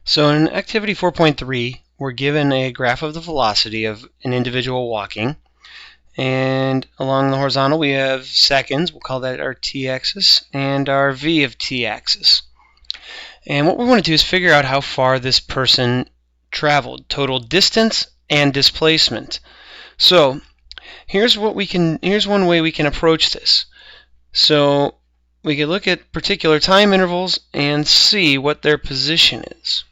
So in activity 4.3, we're given a graph of the velocity of an individual walking. And along the horizontal we have seconds, we'll call that our t-axis, and our v of t-axis. And what we want to do is figure out how far this person traveled, total distance and displacement. So here's one way we can approach this. So we can look at particular time intervals and see what their position is.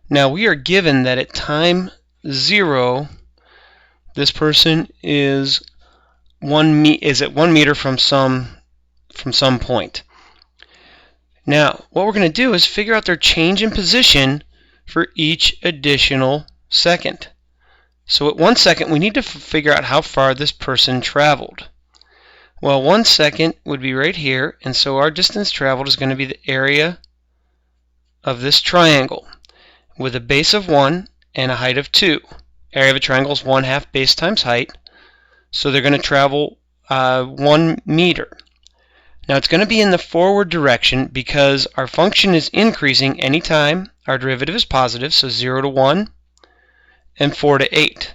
Now we are given that at time 0, this person is at 1 meter from some point. Now what we're going to do is figure out their change in position for each additional second. So at 1 second we need to figure out how far this person traveled. Well, 1 second would be right here, and so our distance traveled is going to be the area of this triangle with a base of 1 and a height of 2. Area of a triangle is 1/2 base times height, so they're going to travel 1 meter. Now it's going to be in the forward direction because our function is increasing anytime our derivative is positive, so 0 to 1 and 4 to 8.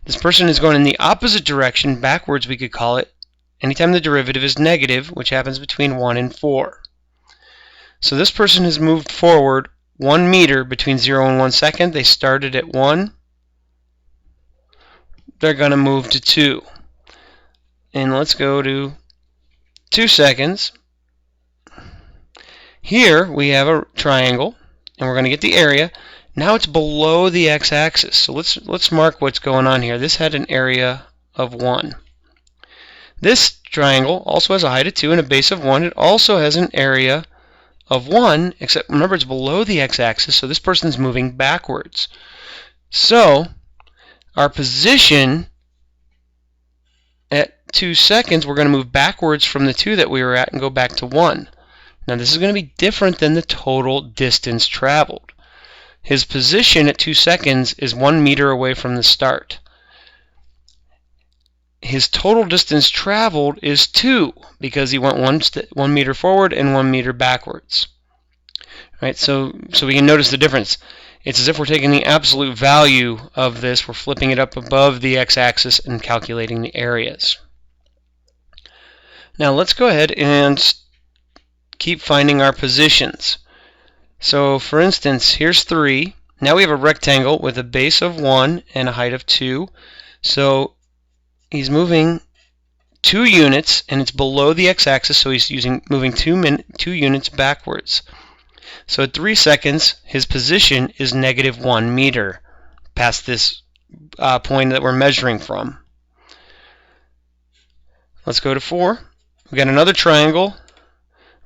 This person is going in the opposite direction, backwards we could call it, anytime the derivative is negative, which happens between 1 and 4. So this person has moved forward 1 meter between 0 and 1 second. They started at 1. They're going to move to 2. And let's go to 2 seconds. Here we have a triangle, and we're going to get the area. Now it's below the x-axis. So let's mark what's going on here. This had an area of 1. This triangle also has a height of 2 and a base of 1. It also has an area of 1, except remember it's below the x-axis, so this person's moving backwards. So our position at 2 seconds, we're going to move backwards from the 2 that we were at and go back to 1. Now this is going to be different than the total distance traveled. His position at 2 seconds is 1 meter away from the start. His total distance traveled is 2 because he went 1 meter forward and 1 meter backwards. Right, so we can notice the difference. It's as if we're taking the absolute value of this, we're flipping it up above the x-axis and calculating the areas. Now let's go ahead and keep finding our positions. So for instance, here's 3. Now we have a rectangle with a base of 1 and a height of 2. So he's moving 2 units, and it's below the x-axis, so he's moving 2 units backwards. So at 3 seconds, his position is -1 meter past this point that we're measuring from. Let's go to 4. We've got another triangle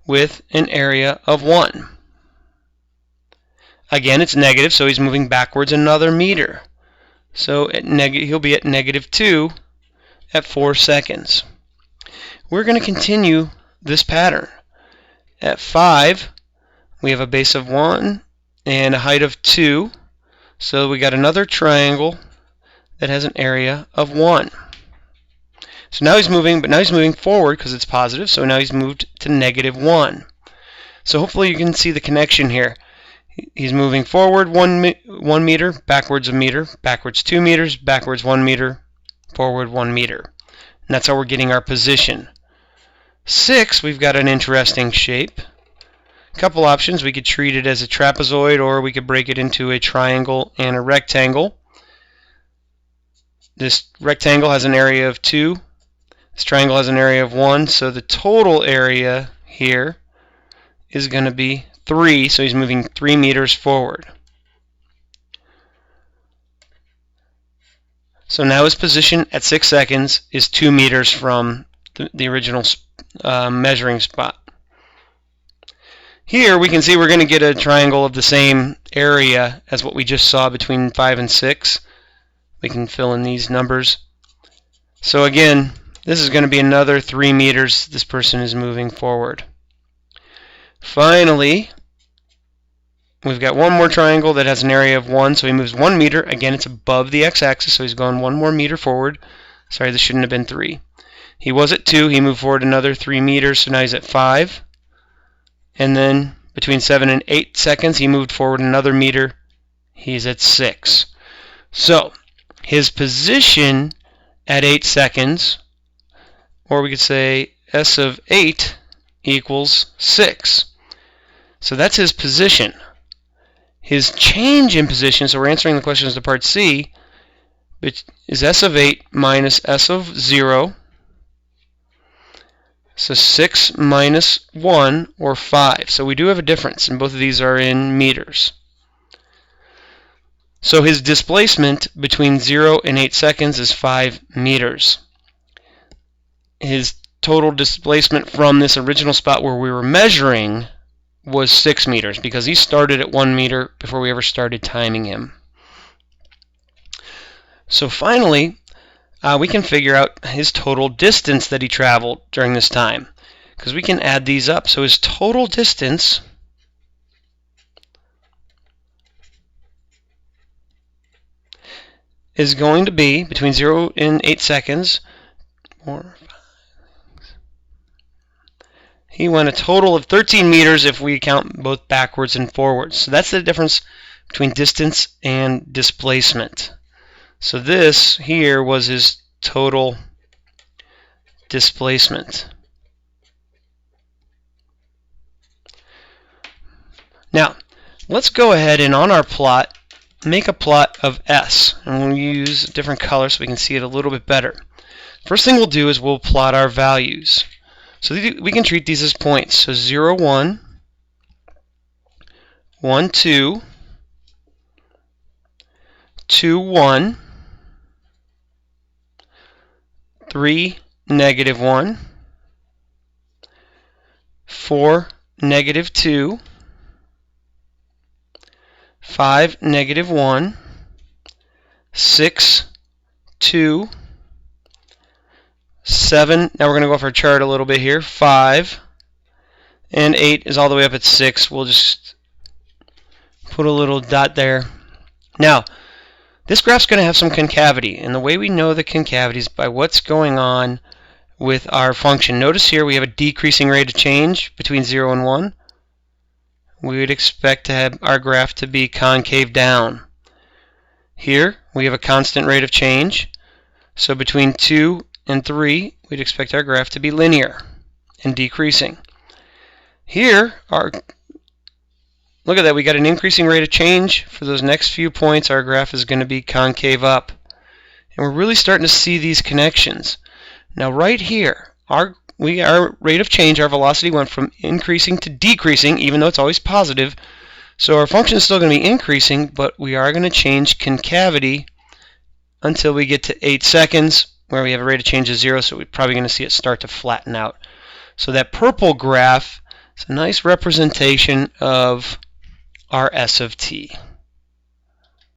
with an area of 1. Again, it's negative, so he's moving backwards another meter. So he'll be at -2 at 4 seconds. We're going to continue this pattern. At 5, we have a base of 1 and a height of 2. So we got another triangle that has an area of 1. So now he's moving, but now he's moving forward because it's positive, so now he's moved to -1. So hopefully you can see the connection here. He's moving forward 1 meter, backwards a meter, backwards 2 meters, backwards 1 meter, forward 1 meter. And that's how we're getting our position. 6, we've got an interesting shape. A couple options. We could treat it as a trapezoid, or we could break it into a triangle and a rectangle. This rectangle has an area of 2. This triangle has an area of 1. So the total area here is going to be 3. So he's moving 3 meters forward. So now his position at 6 seconds is 2 meters from the original measuring spot. Here we can see we're going to get a triangle of the same area as what we just saw between 5 and 6. We can fill in these numbers. So again, this is going to be another 3 meters this person is moving forward. Finally, we've got one more triangle that has an area of 1, so he moves 1 meter. Again, it's above the x-axis, so he's going 1 more meter forward. Sorry, this shouldn't have been 3. He was at 2. He moved forward another 3 meters, so now he's at 5. And then between 7 and 8 seconds, he moved forward another meter. He's at 6. So his position at 8 seconds, or we could say S of 8 equals 6. So that's his position. His change in position, so we're answering the questions to part C, is S of 8 minus S of 0. So 6 minus 1, or 5. So we do have a difference, and both of these are in meters. So his displacement between 0 and 8 seconds is 5 meters. His total displacement from this original spot where we were measuring was 6 meters, because he started at 1 meter before we ever started timing him. So finally, we can figure out his total distance that he traveled during this time, because we can add these up. So his total distance is going to be between 0 and 8 seconds. He went a total of 13 meters if we count both backwards and forwards. So that's the difference between distance and displacement. So this here was his total displacement. Now, let's go ahead and on our plot, make a plot of S. And we'll use a different color so we can see it a little bit better. First thing we'll do is we'll plot our values. So we can treat these as points. So 0, 1, 1, 2, 2, 1, 3, negative 1, 4, negative 2, 5, negative 1, 6, 2, 7, now we're going to go off our chart a little bit here, 5, and 8 is all the way up at 6. We'll just put a little dot there. Now, this graph's going to have some concavity, and the way we know the concavity is by what's going on with our function. Notice here we have a decreasing rate of change between 0 and 1. We would expect to have our graph to be concave down. Here we have a constant rate of change, so between 2 and 3, we'd expect our graph to be linear and decreasing. Here, look at that, we got an increasing rate of change. For those next few points, our graph is going to be concave up. And we're really starting to see these connections. Now right here, our rate of change, our velocity went from increasing to decreasing, even though it's always positive. So our function is still going to be increasing, but we are going to change concavity until we get to 8 seconds, where we have a rate of change of 0, so we're probably going to see it start to flatten out. So that purple graph is a nice representation of our S of t.